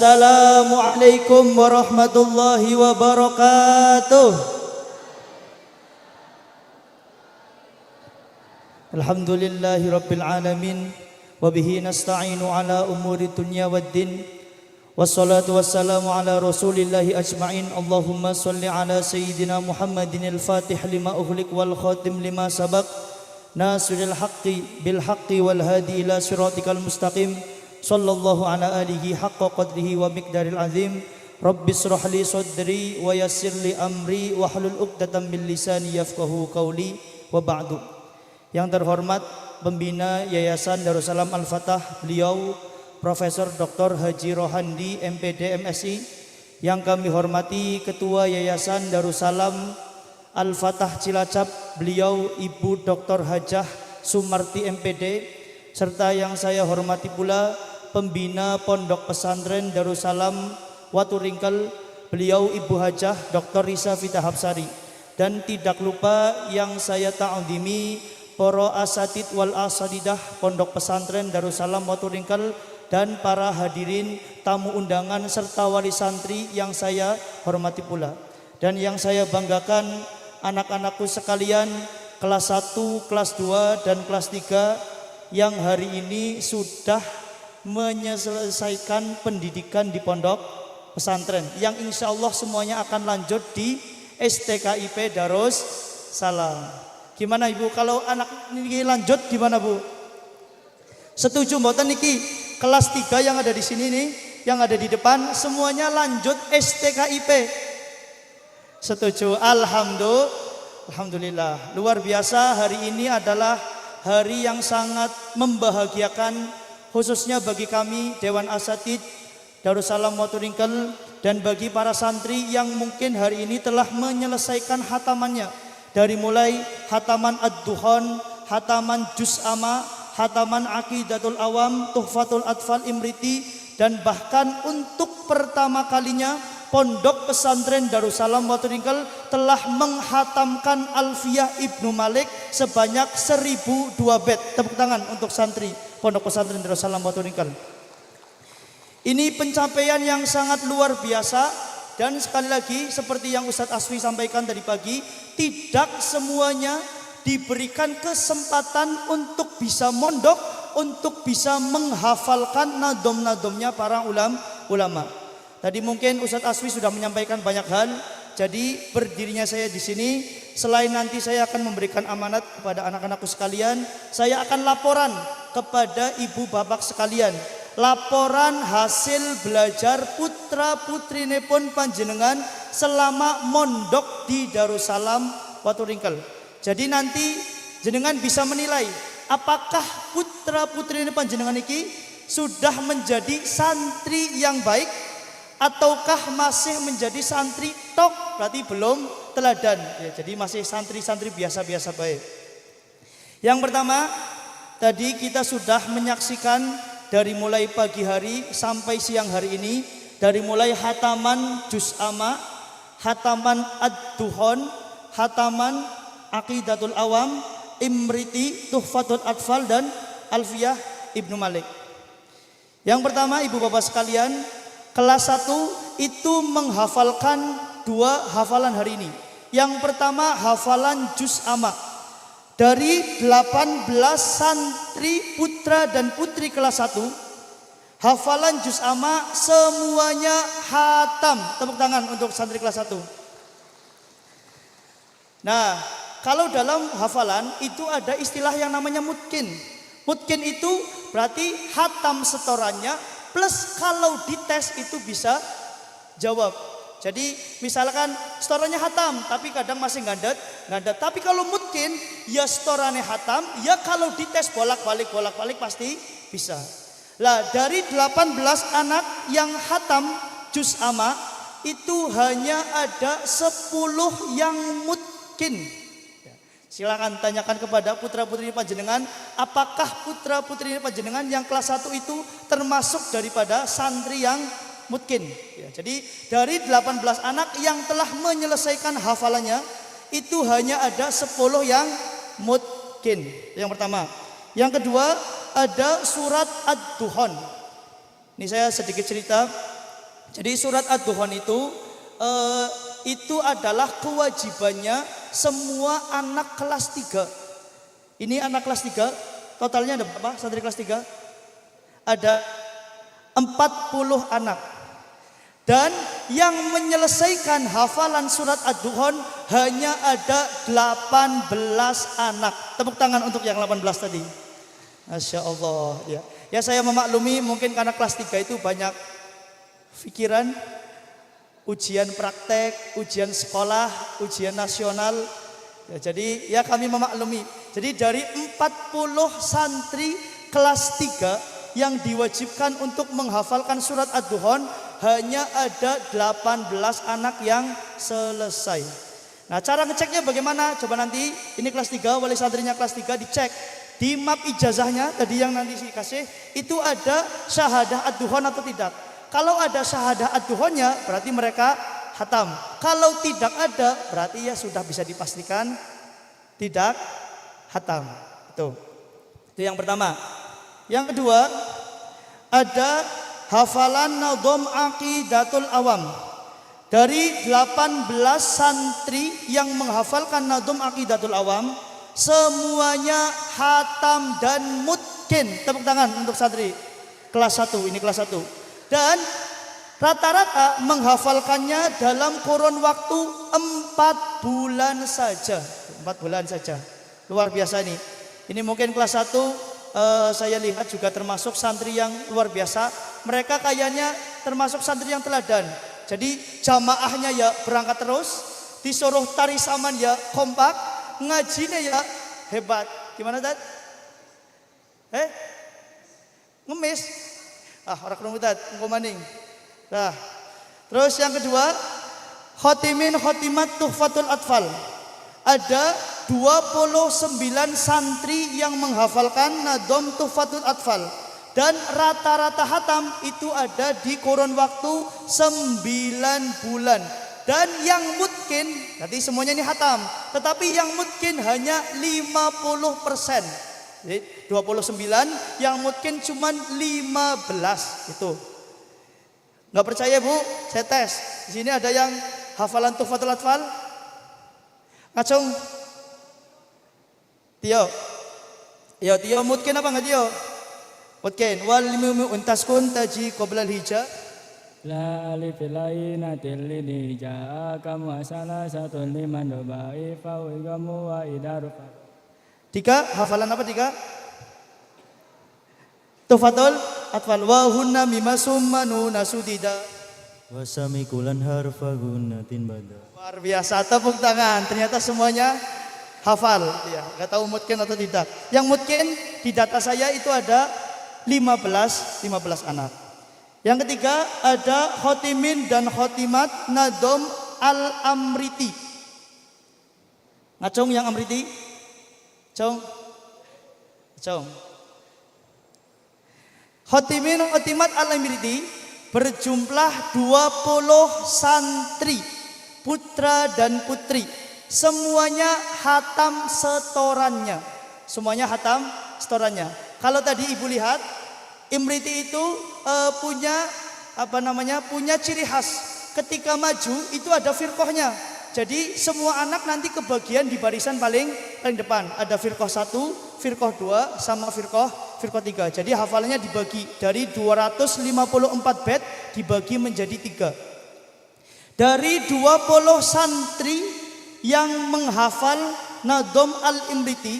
Assalamualaikum warahmatullahi wabarakatuh. Alhamdulillahi rabbil alamin. Wabihi nasta'inu ala umuri dunya waddin. Wassalatu wassalamu ala rasulillahi ajma'in. Allahumma salli ala sayyidina Muhammadin al-fatih lima ughliq wal khatim lima sabaq. Nasiril haqqi bil haqqi wal hadi ila siratikal mustaqim. Sallallahu ala alihi haqqa qadrihi wa miqdaril azim. Rabbi israh li sadri wa yassir li amri wa hlul 'uqdatam min lisani yafqahu qawli wa ba'du. Yang terhormat pembina Yayasan Darussalam Al-Fatah, beliau Profesor Dr. Haji Rohandi MPD MSI. Yang kami hormati Ketua Yayasan Darussalam Al-Fatah Cilacap, beliau Ibu Dr. Hajah Sumarti MPD, serta yang saya hormati pula pembina Pondok Pesantren Darussalam Waturingkel, beliau Ibu Hajah Dr. Risa Fita Hapsari. Dan tidak lupa yang saya ta'zimi para asatid wal asadidah Pondok Pesantren Darussalam Waturingkel dan para hadirin tamu undangan serta wali santri yang saya hormati pula. Dan yang saya banggakan, anak-anakku sekalian kelas 1, kelas 2 dan kelas 3 yang hari ini sudah menyelesaikan pendidikan di pondok pesantren, yang insya Allah semuanya akan lanjut di STKIP Darussalam. Gimana Ibu, kalau anak ini lanjut gimana Bu? Setuju mboten niki? Kelas 3 yang ada di sini nih, yang ada di depan semuanya lanjut STKIP. Setuju? Alhamdulillah. Luar biasa, hari ini adalah hari yang sangat membahagiakan, khususnya bagi kami Dewan Asatid Darussalam Waturingkel dan bagi para santri yang mungkin hari ini telah menyelesaikan hatamannya. Dari mulai hataman Ad-Duhan, hataman Juz Amma, hataman Aqidatul Awam, Tuhfatul Atfal Imriti, dan bahkan untuk pertama kalinya Pondok Pesantren Darussalam Waturingkel telah menghatamkan Alfiyah Ibnu Malik sebanyak 1002 bait. Tepuk tangan untuk santri Pondok Pesantren Darussalam Waturingkel. Ini pencapaian yang sangat luar biasa, dan sekali lagi seperti yang Ustadz Asfi sampaikan tadi pagi, tidak semuanya diberikan kesempatan untuk bisa mondok, untuk bisa menghafalkan nadom-nadomnya para ulama. Tadi mungkin Ustadz Asfi sudah menyampaikan banyak hal. Jadi berdirinya saya di sini, selain nanti saya akan memberikan amanat kepada anak-anakku sekalian, saya akan laporan kepada ibu bapak sekalian. Laporan hasil belajar putra putrinipun panjenengan selama mondok di Darussalam Waturingkel. Jadi nanti jenengan bisa menilai apakah putra putri panjenengan iki sudah menjadi santri yang baik, ataukah masih menjadi santri tok, berarti belum teladan ya, jadi masih santri-santri biasa-biasa baik. Yang pertama, tadi kita sudah menyaksikan dari mulai pagi hari sampai siang hari ini, dari mulai hataman Juz Amma, hataman Ad-Duhan, hataman Aqidatul Awam, Imriti, Tuhfatul Atfal, dan Alfiyah Ibnu Malik. Yang pertama, ibu bapak sekalian, kelas 1 itu menghafalkan 2 hafalan hari ini. Yang pertama hafalan Juz Amma. Dari 18 santri putra dan putri kelas 1, hafalan Juz Amma semuanya hatam. Tepuk tangan untuk santri kelas 1. Nah, kalau dalam hafalan itu ada istilah yang namanya mutkin. Mutkin itu berarti hatam setorannya plus kalau dites itu bisa jawab. Jadi misalkan setorannya hatam tapi kadang masih gandat. Tapi kalau mutkin ya setorannya hatam, ya kalau dites bolak-balik pasti bisa. Lah dari 18 anak yang hatam Juz Amma itu hanya ada 10 yang mutkin. Silakan tanyakan kepada putra-putri panjenengan, apakah putra-putri panjenengan yang kelas 1 itu termasuk daripada santri yang mutkin ya. Jadi dari 18 anak yang telah menyelesaikan hafalannya itu hanya ada 10 yang mutkin. Yang pertama. Yang kedua, ada surat Ad-Duhan. Ini saya sedikit cerita. Jadi surat Ad-Dukhan itu adalah kewajibannya semua anak kelas 3. Ini anak kelas 3, totalnya ada berapa? Santri kelas 3? Ada 40 anak. Dan yang menyelesaikan hafalan surat Ad-Dukhan hanya ada 18 anak. Tepuk tangan untuk yang 18 tadi. Masya Allah. Ya saya memaklumi mungkin karena kelas 3 itu banyak pikiran, ujian praktek, ujian sekolah, ujian nasional. Ya, jadi ya kami memaklumi. Jadi dari 40 santri kelas 3 yang diwajibkan untuk menghafalkan surat Ad-Dukhan hanya ada 18 anak yang selesai. Nah, cara ngeceknya bagaimana? Coba nanti ini kelas 3, wali santrinya kelas 3 dicek di map ijazahnya tadi yang nanti dikasih itu ada syahadah Ad-Dukhan atau tidak. Kalau ada syahadah Ad-Dukhannya berarti mereka khatam. Kalau tidak ada berarti ya sudah bisa dipastikan tidak khatam. Itu yang pertama. Yang kedua ada hafalan Nadhom Aqidatul Awam. Dari 18 santri yang menghafalkan Nadhom Aqidatul Awam, semuanya khatam dan mutqin. Tepuk tangan untuk santri kelas 1, ini kelas 1. Dan rata-rata menghafalkannya dalam kurun waktu 4 bulan saja. 4 bulan saja. Luar biasa ini. Ini mungkin kelas 1 saya lihat juga termasuk santri yang luar biasa. Mereka kayaknya termasuk santri yang teladan. Jadi jamaahnya ya berangkat terus, disuruh tari saman ya kompak, ngajinya ya hebat. Gimana Dad? Ngemis. Orang kerumutat, engkau maning. Nah, terus yang kedua, khotimin khotimat tuhfatul atfal. Ada 29 santri yang menghafalkan Nadhom tuhfatul atfal. Dan rata-rata hatam itu ada di kurun waktu 9 bulan. Dan yang mutqin, nanti semuanya ini hatam. Tetapi yang mutqin hanya 50%. Jadi 29 yang mutqin cuma 15 itu. Nggak percaya Bu? Saya tes. Di sini ada yang hafalan tuhfatul atfal. Ngacung. Tio mutqin apa enggak Tio? Mutqin. Wal mimu untaskun taji qabla al-hija. La alif lainatil lidija kamu asala satu liman dobai fa wa gamu wa idarufa. 3, hafalan apa 3? Tuhfatul atfal wa hunna mimma summanu nasudida wa samikulan harfa gunatin bada. Luar biasa, tepuk tangan. Ternyata semuanya hafal ya, enggak tahu mutqin atau tidak. Yang mutqin di data saya itu ada 15 anak. Yang ketiga ada khotimin dan khotimat Nadhom al-Amriti. Ngacung yang Amriti? Cong. Khotimin khotimat al-Amriti berjumlah 20 santri, putra dan putri. Semuanya hatam setorannya. Semuanya hatam setorannya. Kalau tadi Ibu lihat, Imriti itu punya punya ciri khas. Ketika maju itu ada firqahnya. Jadi semua anak nanti kebagian di barisan paling depan. Ada firqah 1, firqah 2 sama firqah 3. Jadi hafalannya dibagi dari 254 bait dibagi menjadi 3. Dari 20 santri yang menghafal Nadhom al-Imriti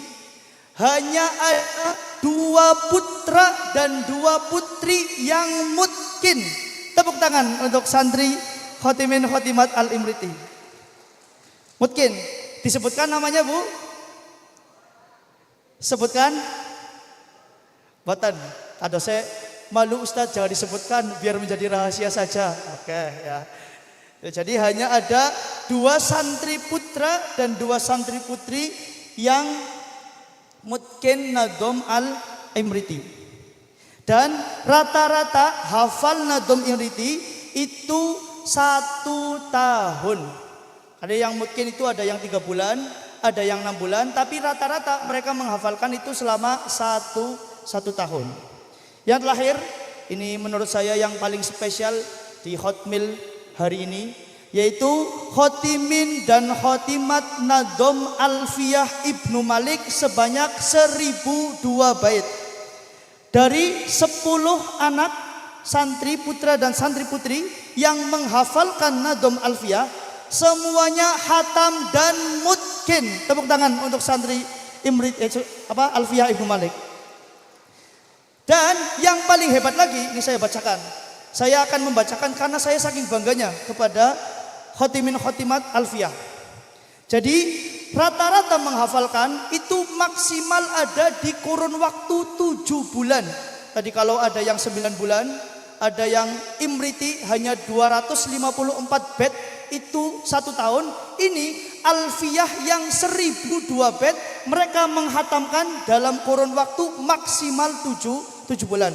hanya ada 2 putra dan 2 putri yang mutqin. Tepuk tangan untuk santri khotimin khotimat al-Imriti. Mutqin, disebutkan namanya Bu? Sebutkan? Boten. Ada saya malu Ustaz, jangan disebutkan biar menjadi rahasia saja. Oke ya. Jadi hanya ada 2 santri putra dan 2 santri putri yang mutqin Nadhom al-Imriti. Dan rata-rata hafal Nadhom Imriti itu 1 tahun. Ada yang mutqin itu ada yang 3 bulan, ada yang 6 bulan, tapi rata-rata mereka menghafalkan itu selama 1 tahun. Yang terakhir, ini menurut saya yang paling spesial di Hotmil hari ini, yaitu khotimin dan khotimat Nadom Alfiyah Ibnu Malik sebanyak 1002 bait. Dari 10 anak santri putra dan santri putri yang menghafalkan Nadom Alfiyah, semuanya hatam dan mutkin. Tepuk tangan untuk santri Alfiyah Ibnu Malik. Dan yang paling hebat lagi, ini saya bacakan. Saya akan membacakan karena saya saking bangganya kepada khotimin khotimat Alfiyah. Jadi rata-rata menghafalkan itu maksimal ada di kurun waktu 7 bulan. Tadi kalau ada yang 9 bulan, ada yang imriti hanya 254 bait itu 1 tahun. Ini Alfiyah yang 1002 bait mereka menghatamkan dalam kurun waktu maksimal 7 bulan.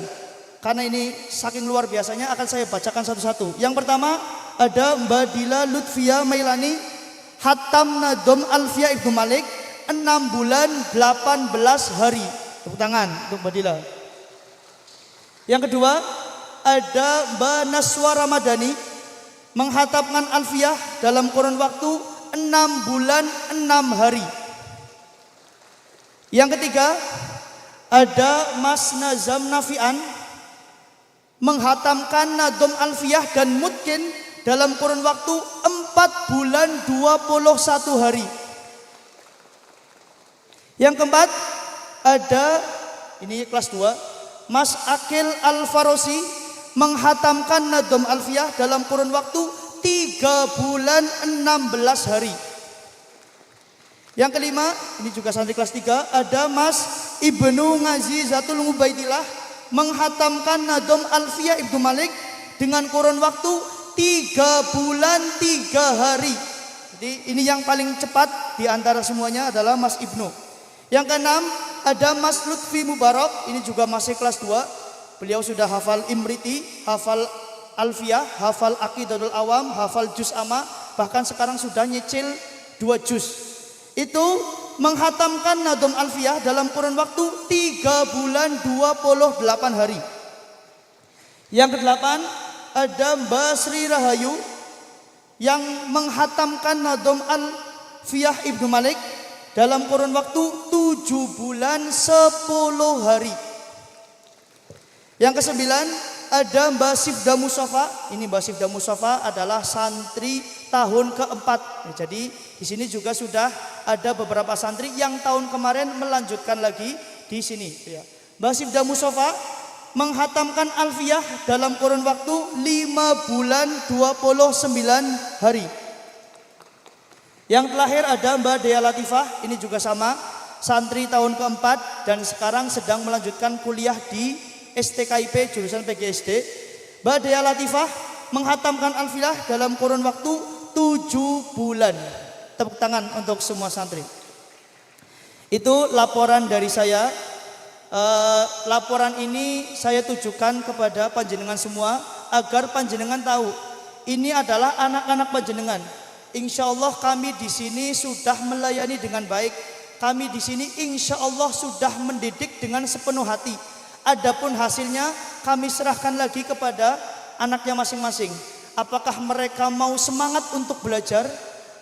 Karena ini saking luar biasanya akan saya bacakan satu-satu. Yang pertama ada Mbak Dila Lutfia Mailani, hatam Nadom Alfiyah Ibnu Malik 6 bulan 18 hari. Tepuk tangan untuk Mbak Dila. Yang kedua ada Mbak Naswa Ramadhani, menghatamkan Alfiyah dalam kurun waktu 6 bulan 6 hari. Yang ketiga ada Mas Nazam Nafian, menghatamkan Nadom Alfiyah dan mutkin dalam kurun waktu 4 bulan 21 hari. Yang keempat ada, ini kelas 2, Mas Akil Al-Farosi, menghatamkan Nadom Alfiyah dalam kurun waktu 3 bulan 16 hari. Yang kelima, ini juga santri kelas 3, ada Mas Ibnu Ngazi Zatul Mubaidillah, menghatamkan Nadom Alfiyah Ibnu Malik dengan kurun waktu 3 bulan 3 hari. Jadi ini yang paling cepat di antara semuanya adalah Mas Ibnu. Yang keenam ada Mas Lutfi Mubarak, ini juga masih kelas 2. Beliau sudah hafal imriti, hafal Alfiyah, hafal Aqidatul Awam, hafal Juz Amma, bahkan sekarang sudah nyicil 2 juz. Itu menghatamkan Nadom Alfiyah dalam kurun waktu 3 bulan 28 hari. Yang kedelapan ada Mbak Sri Rahayu yang menghatamkan Nadom Alfiyah Ibnu Malik dalam kurun waktu 7 bulan 10 hari. Yang kesembilan ada Mbak Sifda Mustafa. Ini Mbak Sifda Mustafa adalah santri tahun keempat. Jadi di sini juga sudah ada beberapa santri yang tahun kemarin melanjutkan lagi di sini. Mbak Sifda Mustafa menghatamkan Alfiyah dalam kurun waktu 5 bulan 29 hari. Yang terakhir ada Mbak Dea Latifah, ini juga sama, santri tahun keempat dan sekarang sedang melanjutkan kuliah di STKIP jurusan PGSD. Mbak Dea Latifah menghatamkan Alfiyah dalam kurun waktu 7 bulan. Tepuk tangan untuk semua santri. Itu laporan dari saya. Laporan ini saya tujukan kepada panjenengan semua agar panjenengan tahu ini adalah anak-anak panjenengan. Insya Allah kami di sini sudah melayani dengan baik. Kami di sini insya Allah sudah mendidik dengan sepenuh hati. Adapun hasilnya kami serahkan lagi kepada anaknya masing-masing. Apakah mereka mau semangat untuk belajar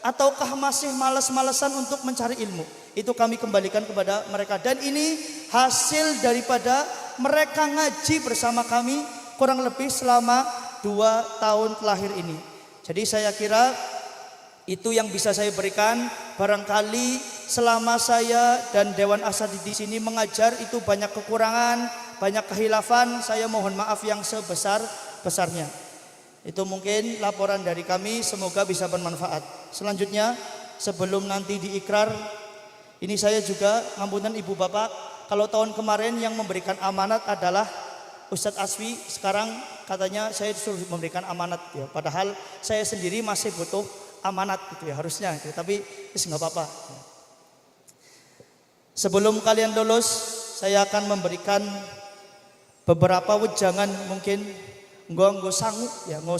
ataukah masih malas-malasan untuk mencari ilmu? Itu kami kembalikan kepada mereka. Dan ini hasil daripada mereka ngaji bersama kami kurang lebih selama 2 tahun terakhir ini. Jadi saya kira itu yang bisa saya berikan. Barangkali selama saya dan Dewan Asatidz di sini mengajar itu banyak kekurangan, banyak kehilafan. Saya mohon maaf yang sebesar-besarnya. Itu mungkin laporan dari kami, semoga bisa bermanfaat. Selanjutnya sebelum nanti diikrar, ini saya juga ngampunan ibu bapak, kalau tahun kemarin yang memberikan amanat adalah Ustadz Asfi, sekarang katanya saya disuruh memberikan amanat ya, padahal saya sendiri masih butuh amanat gitu ya harusnya gitu, tapi nggak apa-apa. Sebelum kalian lulus, saya akan memberikan beberapa wejangan mungkin nggo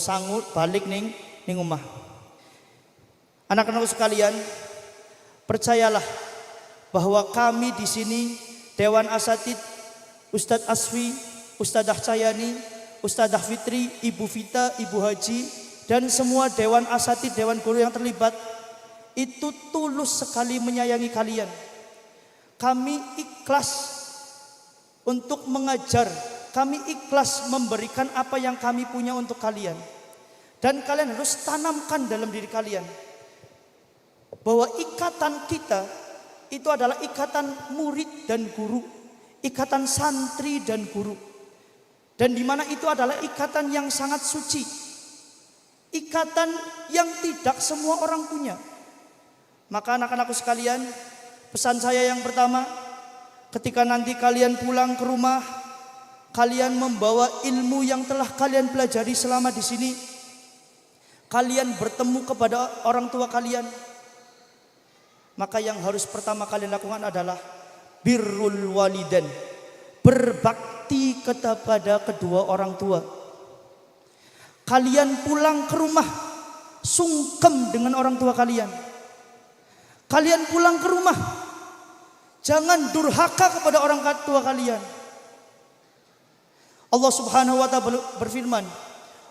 sanggup balik ning omah. Anak-anak sekalian, percayalah bahwa kami di sini Dewan Asatidz, Ustadz Asfi, Ustadzah Cayani, Ustadzah Fitri, Ibu Vita, Ibu Haji, dan semua dewan asatidz, dewan guru yang terlibat itu tulus sekali menyayangi kalian. Kami ikhlas untuk mengajar, kami ikhlas memberikan apa yang kami punya untuk kalian. Dan kalian harus tanamkan dalam diri kalian bahwa ikatan kita itu adalah ikatan murid dan guru, ikatan santri dan guru. Dan di mana itu adalah ikatan yang sangat suci, ikatan yang tidak semua orang punya. Maka anak-anakku sekalian, pesan saya yang pertama, ketika nanti kalian pulang ke rumah, kalian membawa ilmu yang telah kalian pelajari selama di sini. Kalian bertemu kepada orang tua kalian, maka yang harus pertama kalian lakukan adalah birrul walidain, berbakti kepada kedua orang tua. Kalian pulang ke rumah, sungkem dengan orang tua kalian. Kalian pulang ke rumah, jangan durhaka kepada orang tua kalian. Allah Subhanahu wa ta'ala berfirman,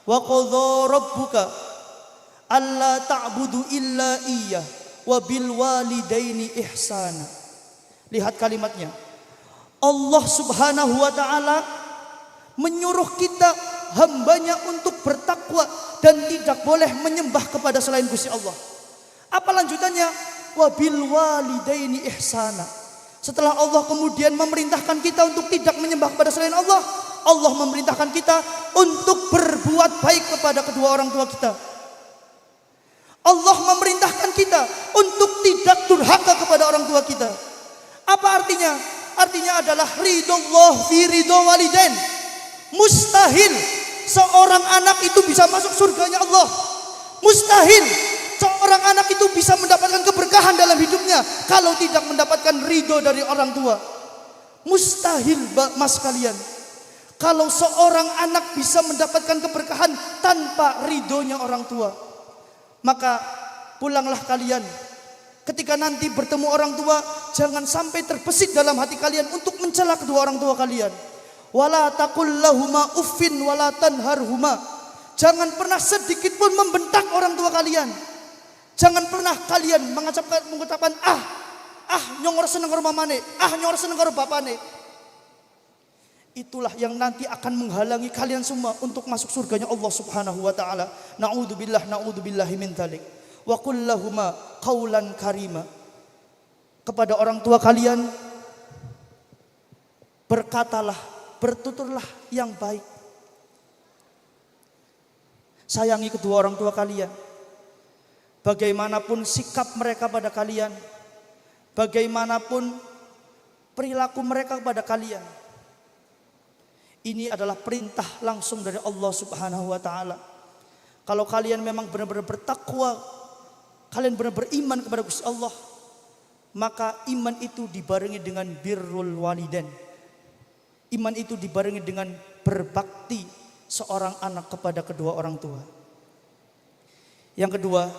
wa qadha rabbuka alla ta'budu illa iyyah wa bil walidaini ihsana. Lihat kalimatnya. Allah Subhanahu wa ta'ala menyuruh kita hambanya untuk bertakwa dan tidak boleh menyembah kepada selain Gusti Allah. Apa lanjutannya? Wa bil walidaini ihsana. Setelah Allah kemudian memerintahkan kita untuk tidak menyembah kepada selain Allah, Allah memerintahkan kita untuk berbuat baik kepada kedua orang tua kita. Allah memerintahkan kita untuk tidak durhaka kepada orang tua kita. Apa artinya? Artinya adalah ridhollah fi ridho walidain. Mustahil seorang anak itu bisa masuk surganya Allah. Mustahil seorang anak itu bisa mendapatkan keberkahan dalam hidupnya kalau tidak mendapatkan ridho dari orang tua. Mustahil, mas kalian. Kalau seorang anak bisa mendapatkan keberkahan tanpa ridhonya orang tua. Maka pulanglah kalian. Ketika nanti bertemu orang tua, jangan sampai terbesit dalam hati kalian untuk mencela kedua orang tua kalian. Wala taqul lahuma uffin wala tanharhuma. Jangan pernah sedikit pun membentak orang tua kalian. Jangan pernah kalian mengucapkan nyongor seneng karo mamane, nyongor seneng karo bapane. Itulah yang nanti akan menghalangi kalian semua untuk masuk surganya Allah Subhanahu wa ta'ala. Na'udzubillahi min dzalik. Wa qul lahuma qaulan karima. Kepada orang tua kalian berkatalah, bertuturlah yang baik. Sayangi kedua orang tua kalian. Bagaimanapun sikap mereka pada kalian, bagaimanapun perilaku mereka kepada kalian, ini adalah perintah langsung dari Allah Subhanahu wa ta'ala. Kalau kalian memang benar-benar bertakwa, kalian benar-benar beriman kepada Gusti Allah, maka iman itu dibarengi dengan birrul walidain. Iman itu dibarengi dengan berbakti seorang anak kepada kedua orang tua. Yang kedua,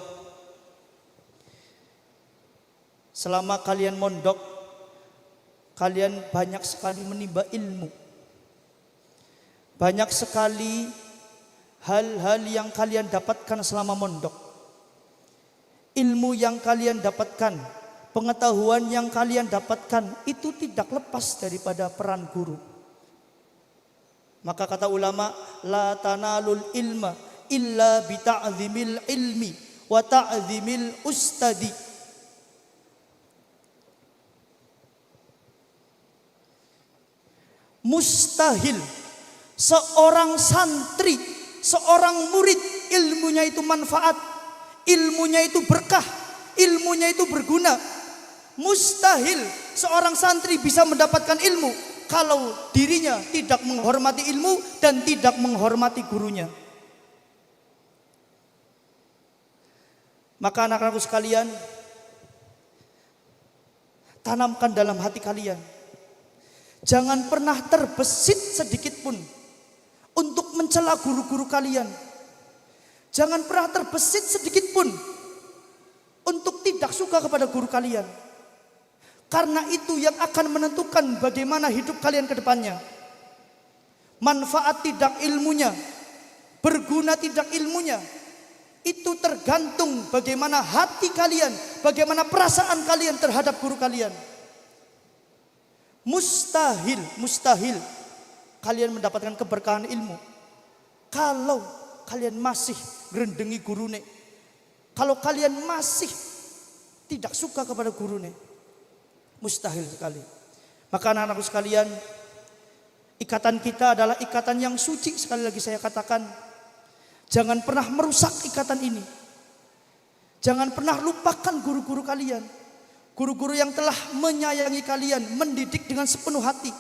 selama kalian mondok, kalian banyak sekali menimba ilmu. Banyak sekali hal-hal yang kalian dapatkan selama mondok. Ilmu yang kalian dapatkan, pengetahuan yang kalian dapatkan itu tidak lepas daripada peran guru. Maka kata ulama, la tanalul ilma illa bi ta'zimil ilmi wa ta'zimil ustadi. Mustahil seorang santri, seorang murid ilmunya itu manfaat, ilmunya itu berkah, ilmunya itu berguna. Mustahil seorang santri bisa mendapatkan ilmu kalau dirinya tidak menghormati ilmu dan tidak menghormati gurunya. Maka anak-anakku sekalian, tanamkan dalam hati kalian, jangan pernah terbesit sedikit pun untuk mencela guru-guru kalian. Jangan pernah terbesit sedikit pun untuk tidak suka kepada guru kalian. Karena itu yang akan menentukan bagaimana hidup kalian ke depannya. manfaat tidak ilmunya, berguna tidak ilmunya, itu tergantung bagaimana hati kalian, bagaimana perasaan kalian terhadap guru kalian. Mustahil kalian mendapatkan keberkahan ilmu kalau kalian masih gerendengi gurune, kalau kalian masih tidak suka kepada gurune. Mustahil sekali. Maka anak-anakku sekalian, ikatan kita adalah ikatan yang suci. Sekali lagi saya katakan, jangan pernah merusak ikatan ini. Jangan pernah lupakan guru-guru kalian, guru-guru yang telah menyayangi kalian, mendidik dengan sepenuh hati.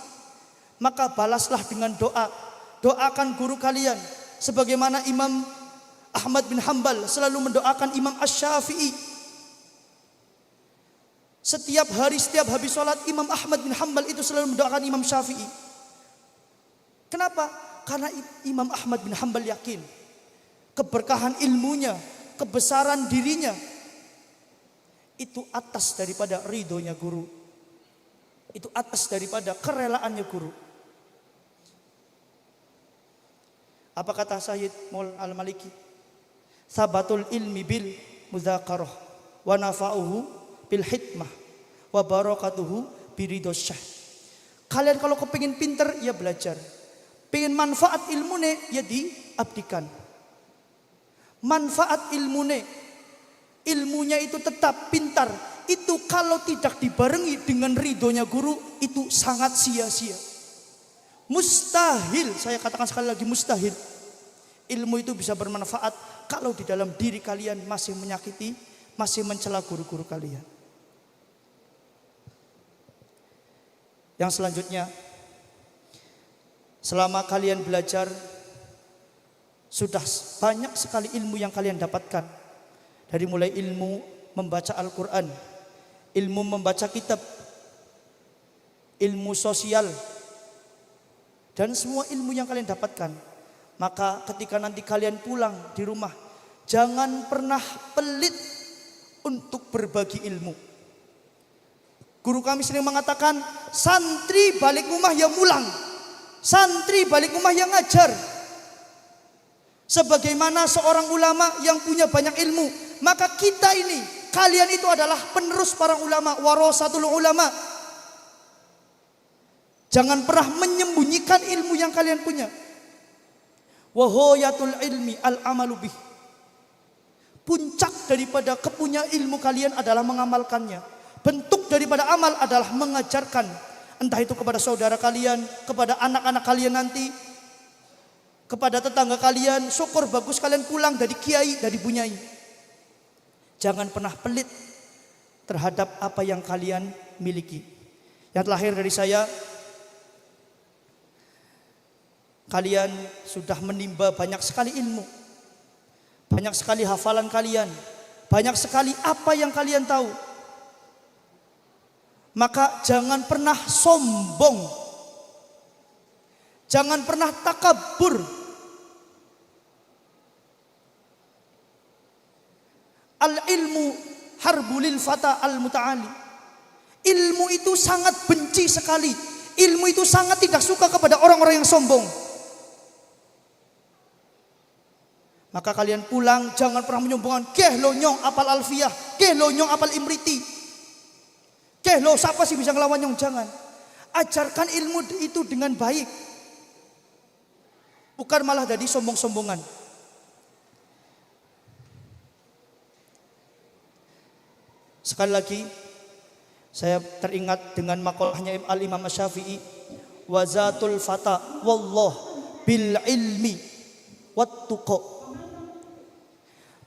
Maka balaslah dengan doa. Doakan guru kalian, sebagaimana Imam Ahmad bin Hanbal selalu mendoakan Imam Asy-Syafi'i. Setiap hari, setiap habis sholat, Imam Ahmad bin Hanbal itu selalu mendoakan Imam Syafi'i. Kenapa? Karena Imam Ahmad bin Hanbal yakin keberkahan ilmunya, kebesaran dirinya itu atas daripada ridhonya guru, itu atas daripada kerelaannya guru. Apa kata Sayyid Maul Al-Maliki? Sabatul ilmi bil mudzakarah wa nafa'uhu bil hikmah wa barakatuhu biridhos syah. Kalian kalau kepingin pinter ya belajar, pengen manfaat ilmune ya diabdikan. Manfaat ilmune, ilmunya itu tetap pintar, itu kalau tidak dibarengi dengan ridhonya guru itu sangat sia-sia. Mustahil, saya katakan sekali lagi, mustahil ilmu itu bisa bermanfaat kalau di dalam diri kalian masih menyakiti, masih mencela guru-guru kalian. Yang selanjutnya, selama kalian belajar, sudah banyak sekali ilmu yang kalian dapatkan. Dari mulai ilmu membaca Al-Quran, ilmu membaca kitab, ilmu sosial, dan semua ilmu yang kalian dapatkan. Maka ketika nanti kalian pulang di rumah, jangan pernah pelit untuk berbagi ilmu. Guru kami sering mengatakan, santri balik rumah yang mulang, santri balik rumah yang ngajar. Sebagaimana seorang ulama yang punya banyak ilmu, maka kita ini, kalian itu adalah penerus para ulama, warasatul ulama. Jangan pernah menyembunyikan ilmu yang kalian punya. Wahoyatul ilmi al-amalu bih. Puncak daripada kepunya ilmu kalian adalah mengamalkannya. Bentuk daripada amal adalah mengajarkan, entah itu kepada saudara kalian, kepada anak-anak kalian nanti, kepada tetangga kalian. Syukur bagus kalian pulang dari kiai, dari bunyai. Jangan pernah pelit terhadap apa yang kalian miliki. Yang terakhir dari saya, kalian sudah menimba banyak sekali ilmu, banyak sekali hafalan kalian, banyak sekali apa yang kalian tahu. Maka jangan pernah sombong, jangan pernah takabur. Al-ilmu harbulil fata al-muta'ali. Ilmu itu sangat benci sekali. Ilmu itu sangat tidak suka kepada orang-orang yang sombong. Maka kalian pulang jangan pernah menyombongkan, "Keh lo nyong apal alfiyah, keh lo nyong apal imriti. Keh lo siapa sih bisa ngelawan nyong?" Jangan. Ajarkan ilmu itu dengan baik. Bukan malah jadi sombong-sombongan. Sekali lagi saya teringat dengan makalahnya Al-Imam Asy-Syafi'i, wazatul fata wallah bil ilmi wat tuqa.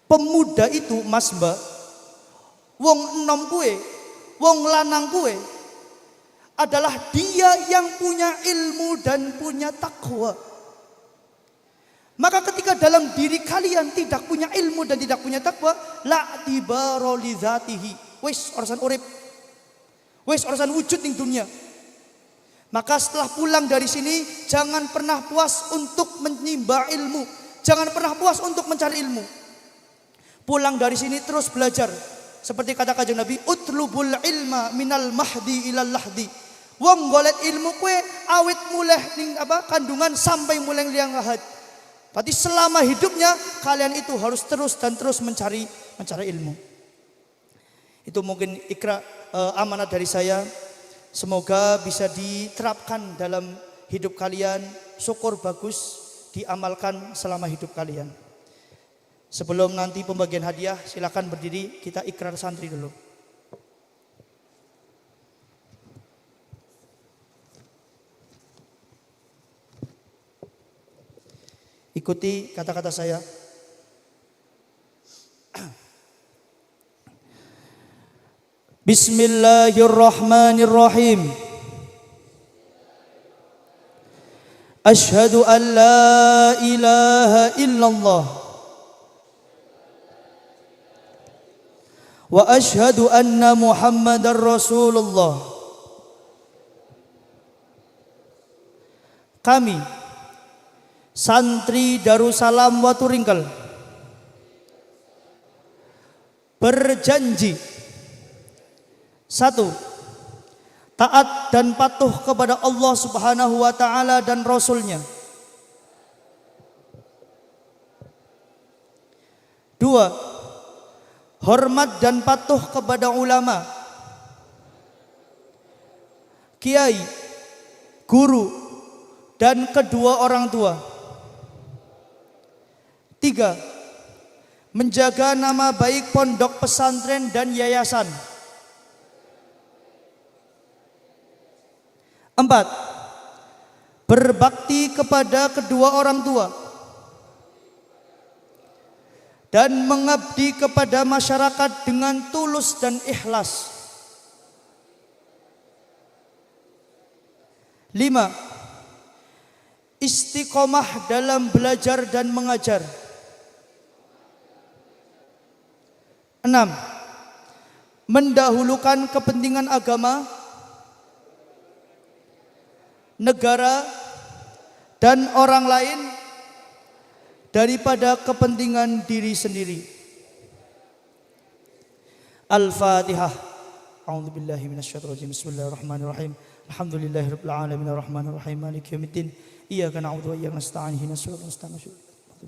Pemuda itu mas mbak, wong enom kue, wong lanang kue adalah dia yang punya ilmu dan punya takwa. Maka ketika dalam diri kalian tidak punya ilmu dan tidak punya takwa, la tibaro li dzatihi. Wis urusan urip, wis urusan wujud ning dunia. Maka setelah pulang dari sini jangan pernah puas untuk menimba ilmu, jangan pernah puas untuk mencari ilmu. Pulang dari sini terus belajar. Seperti kata Kanjeng Nabi, utlubul ilma minal mahdi ilal lahdi. Wong golek ilmu kue awit mulai ning kandungan sampai mulai liang lahat. Berarti selama hidupnya kalian itu harus terus dan terus mencari ilmu. Itu mungkin amanat dari saya. Semoga bisa diterapkan dalam hidup kalian. Syukur bagus diamalkan selama hidup kalian. Sebelum nanti pembagian hadiah, silakan berdiri, kita ikrar santri dulu. Ikuti kata-kata saya. Bismillahirrahmanirrahim. Asyhadu an la ilaha illallah wa asyhadu anna Muhammadar Rasulullah. Kami santri Darussalam Waturingkel berjanji: 1. Taat dan patuh kepada Allah Subhanahu wa ta'ala dan Rasul-Nya. 2. Hormat dan patuh kepada ulama, kiai, guru, dan kedua orang tua. 3. Menjaga nama baik pondok pesantren dan yayasan. 4. Berbakti kepada kedua orang tua dan mengabdi kepada masyarakat dengan tulus dan ikhlas. 5. Istiqomah dalam belajar dan mengajar. 6. Mendahulukan kepentingan agama, negara, dan orang lain daripada kepentingan diri sendiri. Al-Fatihah. A'udzubillahi minasyaitonir rajim. Bismillahirrahmanirrahim. Alhamdulillahirabbil alamin arrahmanirrahim maliki yaumiddin. Iyyaka na'budu wa iyyaka nasta'in ihdinas siratal mustaqim.